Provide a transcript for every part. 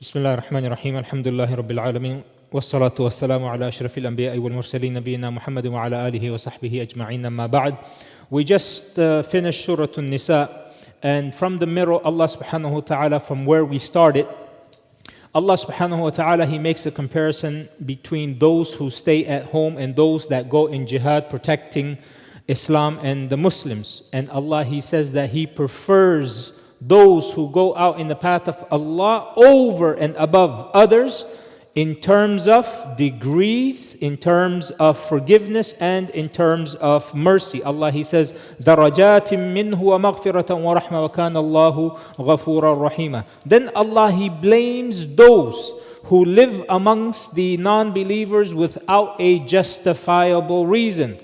بسم الله الرحمن الرحيم الحمد لله رب العالمين والصلاة والسلام على أشرف الأنبياء والمرسلين نبينا محمد وعلى آله وصحبه أجمعين أما بعد. We just finished Surah al-Nisa, and from the middle, Allah subhanahu wa ta'ala, from where we started, Allah subhanahu wa ta'ala, He makes a comparison between those who stay at home and those that go in Jihad protecting Islam and the Muslims. And Allah, He says that He prefers those who go out in the path of Allah over and above others in terms of degrees, in terms of forgiveness, and in terms of mercy. Allah, He says, دَرَجَاتٍ مِّنْهُ وَمَغْفِرَةً وَرَحْمَةً وَكَانَ اللَّهُ غَفُورًا رَحِيمًا. Then Allah, He blames those who live amongst the non-believers without a justifiable reason.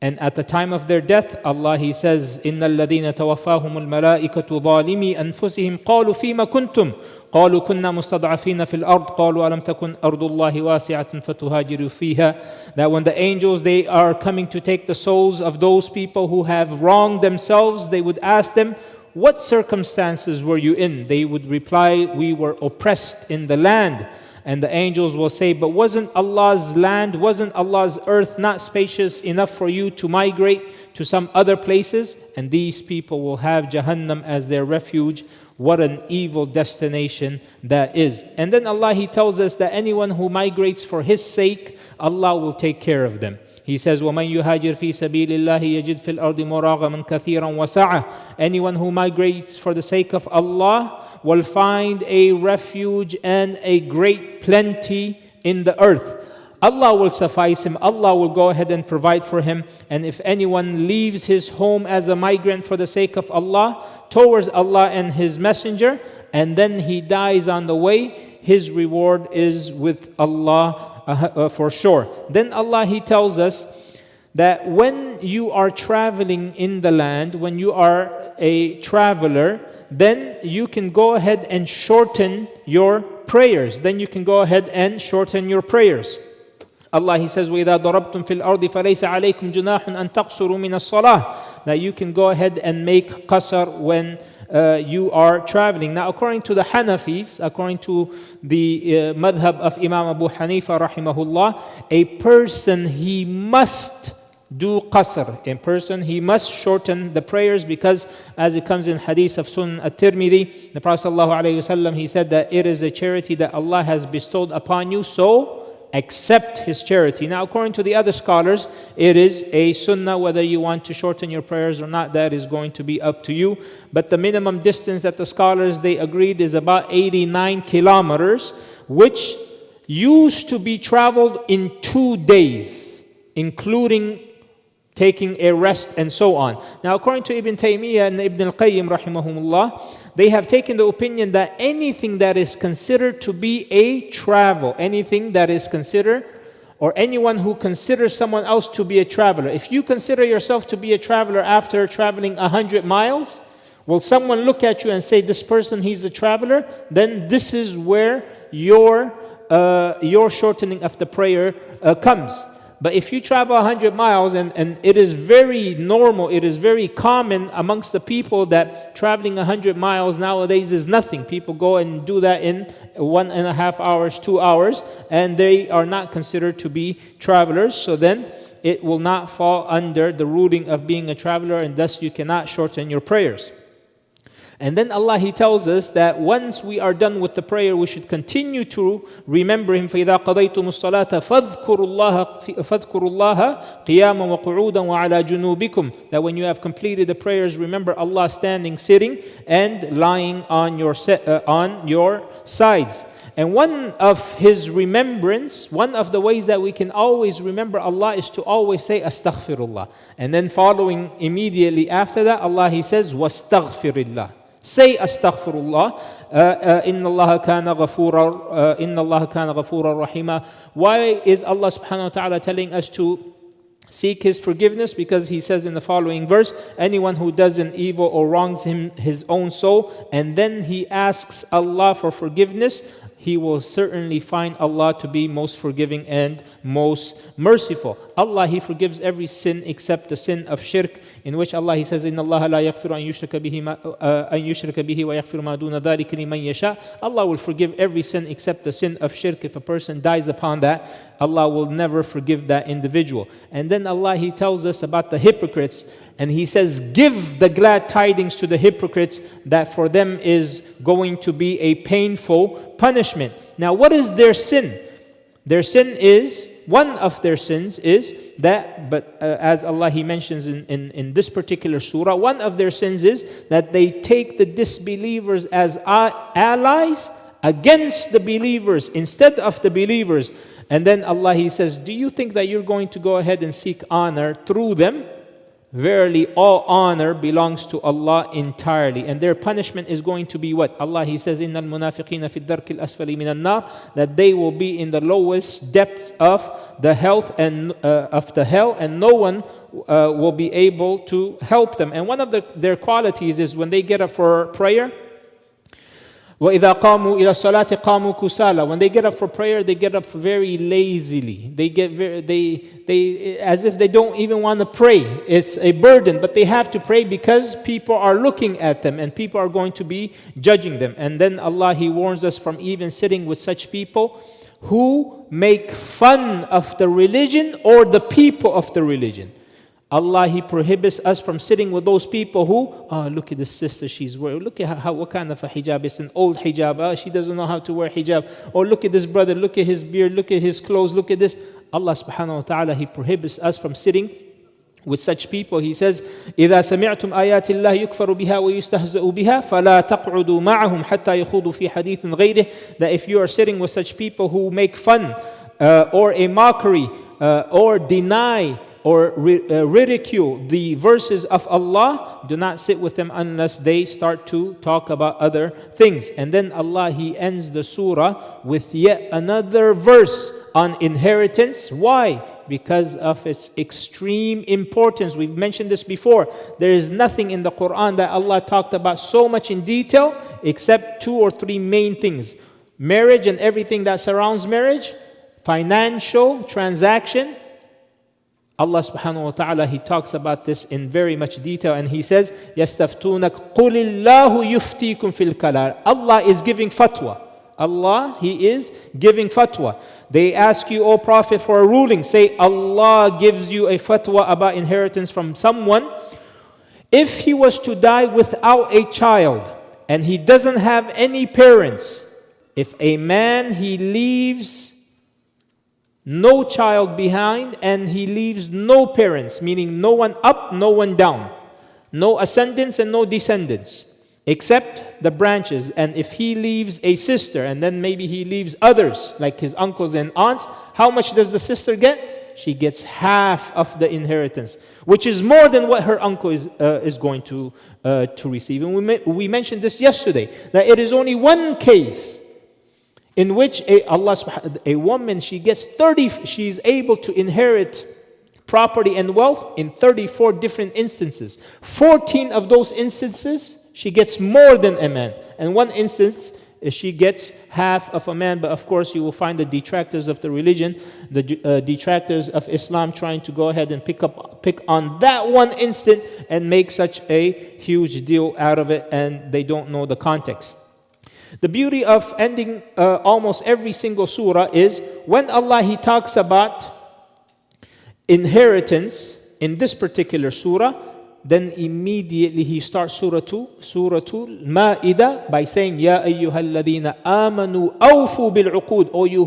And at the time of their death, Allah, He says, إِنَّ الَّذِينَ تَوَفَّاهُمُ الْمَلَائِكَةُ ظَالِمِي أَنفُسِهِمْ قَالُوا فِيمَ كُنْتُمْ قَالُوا كُنَّا مُسْتَضْعَفِينَ فِي الْأَرْضِ قَالُوا أَلَمْ تَكُنْ أَرْضُ اللَّهِ وَاسِعَةً فَتُهَاجِرُوا فِيهَا. That when the angels, they are coming to take the souls of those people who have wronged themselves, they would ask them, what circumstances were you in? They would reply, we were oppressed in the land. And the angels will say, but wasn't Allah's land, wasn't Allah's earth not spacious enough for you to migrate to some other places? And these people will have Jahannam as their refuge. What an evil destination that is. And then Allah, He tells us that anyone who migrates for His sake, Allah will take care of them. He says, وَمَنْ يُهَاجِرْ فِي سَبِيلِ اللَّهِ يَجِدْ فِي الْأَرْضِ مُرَاغَمًا كَثِيرًا وَسَعَةً. Anyone who migrates for the sake of Allah will find a refuge and a great plenty in the earth. Allah will suffice him. Allah will go ahead and provide for him. And if anyone leaves his home as a migrant for the sake of Allah, towards Allah and His Messenger, and then he dies on the way, his reward is with Allah for sure. Then Allah, He tells us that when you are traveling in the land, when you are a traveler, then you can go ahead and shorten your prayers. Then you can go ahead and shorten your prayers. Allah, He says, وَإِذَا ضَرَبْتُمْ فِي الْأَرْضِ فَلَيْسَ عَلَيْكُمْ جُنَاحٌ أَن تَقْصُرُوا مِنَ الصَّلَاةِ. That you can go ahead and make qasar when you are traveling. Now, according to the Hanafis, according to the madhab of Imam Abu Hanifa rahimahullah, a person, he must do qasr. In person, he must shorten the prayers, because as it comes in hadith of Sunan at-Tirmidhi, the Prophet ﷺ, he said that it is a charity that Allah has bestowed upon you, so accept His charity. Now, according to the other scholars, it is a sunnah whether you want to shorten your prayers or not. That is going to be up to you. But the minimum distance that the scholars, they agreed, is about 89 kilometers, which used to be traveled in 2 days, including taking a rest and so on. Now, according to Ibn Taymiyyah and Ibn al-Qayyim rahimahumullah, they have taken the opinion that anything that is considered to be a travel, anything that is considered, or anyone who considers someone else to be a traveler, if you consider yourself to be a traveler after traveling 100 miles, will someone look at you and say, this person, he's a traveler? Then this is where your shortening of the prayer comes. But if you travel 100 miles, and it is very normal, it is very common amongst the people that traveling 100 miles nowadays is nothing. People go and do that in 1.5 hours, 2 hours, and they are not considered to be travelers. So then it will not fall under the ruling of being a traveler, and thus you cannot shorten your prayers. And then Allah, He tells us that once we are done with the prayer, we should continue to remember Him. فَإِذَا قَضَيْتُمُ الصَّلَاةَ فَاذْكُرُوا اللَّهَ قِيَامًا وَقُعُودًا وَعَلَى جُنُوبِكُمْ. That when you have completed the prayers, remember Allah standing, sitting, and lying on your sides. And one of His remembrance, one of the ways that we can always remember Allah, is to always say astaghfirullah. And then following immediately after that, Allah, He says wastaghfirillah. Say astaghfirullah. Inna Allah kana ghafura rahima. Why is Allah subhanahu wa ta'ala telling us to seek His forgiveness? Because He says in the following verse, anyone who does an evil or wrongs his own soul, and then he asks Allah for forgiveness, he will certainly find Allah to be most forgiving and most merciful. Allah, He forgives every sin except the sin of shirk, in which Allah, He says, إِنَّ اللَّهَ لَا يَغْفِرُ أَن يُشْرَكَ بِهِ وَيَغْفِرُ مَا دُونَ ذَلِكَ لِمَنْ يَشَاءُ. Allah will forgive every sin except the sin of shirk. If a person dies upon that, Allah will never forgive that individual. And then Allah, He tells us about the hypocrites, and He says, give the glad tidings to the hypocrites that for them is going to be a painful punishment. Now, what is their sin? Their sin is, one of their sins is that, but as Allah, He mentions in this particular surah, one of their sins is that they take the disbelievers as allies against the believers instead of the believers. And then Allah, He says, do you think that you're going to go ahead and seek honor through them? Verily, all honor belongs to Allah entirely. And their punishment is going to be what? Allah, He says, إِنَّ الْمُنَافِقِينَ فِي الدَّرْكِ الْأَسْفَلِ مِنَ النَّارِ, that they will be in the lowest depths of the hell, and no one will be able to help them. And one of their qualities is when they get up for prayer, وَإِذَا قَامُوا إِلَى الصَّلَاةِ قَامُوا كُسَالَى. When they get up for prayer, they get up very lazily. They get they as if they don't even want to pray. It's a burden, but they have to pray because people are looking at them and people are going to be judging them. And then Allah, He warns us from even sitting with such people who make fun of the religion or the people of the religion. Allah, He prohibits us from sitting with those people who, look at this sister, she's wearing, look at what kind of a hijab, it's an old hijab, she doesn't know how to wear hijab. Or look at this brother, look at his beard, look at his clothes, look at this. Allah subhanahu wa ta'ala, He prohibits us from sitting with such people. He says, إِذَا سَمِعْتُمْ آيَاتِ اللَّهِ يُكْفَرُ بِهَا وَيُسْتَهْزَأُ بِهَا فَلَا تَقْعُدُوا مَعَهُمْ حَتَّى يَخُوضُوا فِي حَدِيثٍ غَيْرِهِ. That if you are sitting with such people who make fun or a mockery or deny or ridicule the verses of Allah, do not sit with them unless they start to talk about other things. And then Allah, He ends the surah with yet another verse on inheritance. Why? Because of its extreme importance. We've mentioned this before. There is nothing in the Quran that Allah talked about so much in detail except 2 or 3 main things: marriage and everything that surrounds marriage, financial transaction. Allah subhanahu wa ta'ala, He talks about this in very much detail, and He says, يَسْتَفْتُونَكَ قُلِ اللَّهُ يُفْتِيكُمْ فِي الْكَلَالِ. Allah is giving fatwa. Allah, He is giving fatwa. They ask you, O Prophet, for a ruling. Say, Allah gives you a fatwa about inheritance from someone. If he was to die without a child, and he doesn't have any parents, if a man, he leaves no child behind, and he leaves no parents, meaning no one up, no one down, no ascendants and no descendants, except the branches. And if he leaves a sister, and then maybe he leaves others, like his uncles and aunts, how much does the sister get? She gets half of the inheritance, which is more than what her uncle is going to receive. And we mentioned this yesterday, that it is only one case in which a woman, she's able to inherit property and wealth in 34 different instances. 14 of those instances, she gets more than a man. And one instance, she gets half of a man. But of course, you will find the detractors of the religion, the detractors of Islam, trying to go ahead and pick on that one instant and make such a huge deal out of it, and they don't know the context. The beauty of ending almost every single surah is when Allah, He talks about inheritance in this particular surah, then immediately He starts Surah Al-Ma'idah by saying, Ya ayyuhalladhina amanu awfu bil-uqud. O you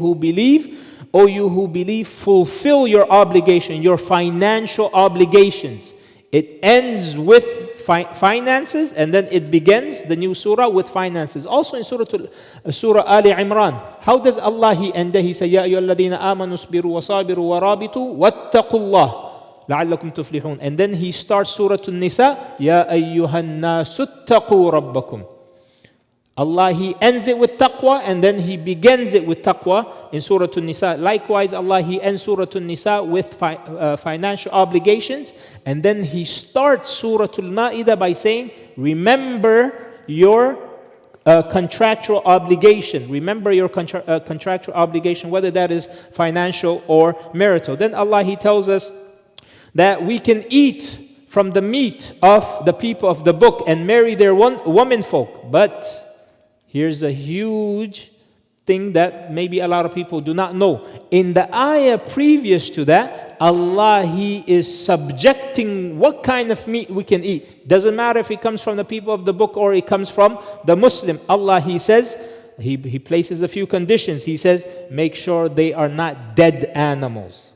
who believe, fulfill your obligation, your financial obligations. It ends with finances, and then it begins the new surah with finances. Also in Surah Ali Imran, how does Allah, He end it? He says, Ya ayyuhalladhina amanu sabiru wa sabiru wa rabitu wattaqullah لَعَلَّكُمْ تُفْلِحُونَ. And then He starts Surah al-Nisa, يَا أَيُّهَا النَّاسُ اتَّقُوا رَبَّكُمْ. Allah, He ends it with taqwa, and then He begins it with taqwa in Surah al-Nisa. Likewise, Allah, He ends Surah al-Nisa with financial obligations, and then He starts Surah al-Ma'idah by saying, remember your contractual obligation. Remember your contractual obligation, whether that is financial or marital. Then Allah, He tells us that we can eat from the meat of the people of the book and marry their women folk. But here's a huge thing that maybe a lot of people do not know. In the ayah previous to that, Allah, He is subjecting what kind of meat we can eat. Doesn't matter if it comes from the people of the book or it comes from the Muslim. Allah, He says, He places a few conditions. He says, make sure they are not dead animals.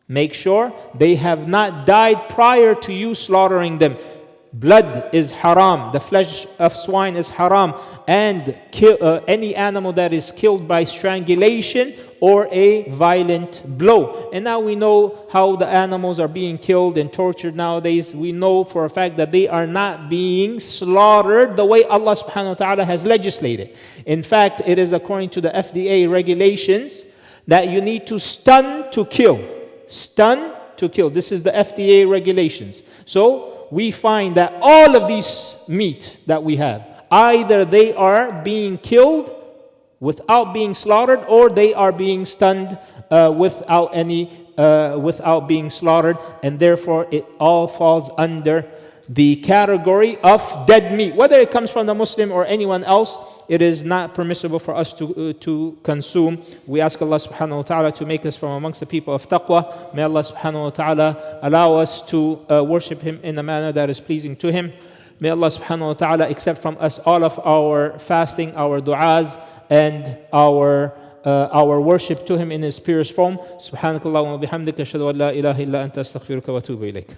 Make sure they have not died prior to you slaughtering them. Blood is haram. The flesh of swine is haram. And any animal that is killed by strangulation or a violent blow. And now we know how the animals are being killed and tortured nowadays. We know for a fact that they are not being slaughtered the way Allah subhanahu wa ta'ala has legislated. In fact, it is according to the FDA regulations that you need to stun to kill. Stun to kill. This is the FDA regulations. So we find that all of these meat that we have, either they are being killed without being slaughtered, or they are being stunned without being slaughtered, and therefore it all falls under the category of dead meat. Whether it comes from the Muslim or anyone else, it is not permissible for us to consume. We ask Allah subhanahu wa ta'ala to make us from amongst the people of taqwa. May Allah subhanahu wa ta'ala allow us to worship Him in a manner that is pleasing to Him. May Allah subhanahu wa ta'ala accept from us all of our fasting, our du'as, and our worship to Him in His purest form. Subhanakallahumma wa bihamdika ashhadu an la ilaha illa anta astaghfiruka wa atubu ilayk.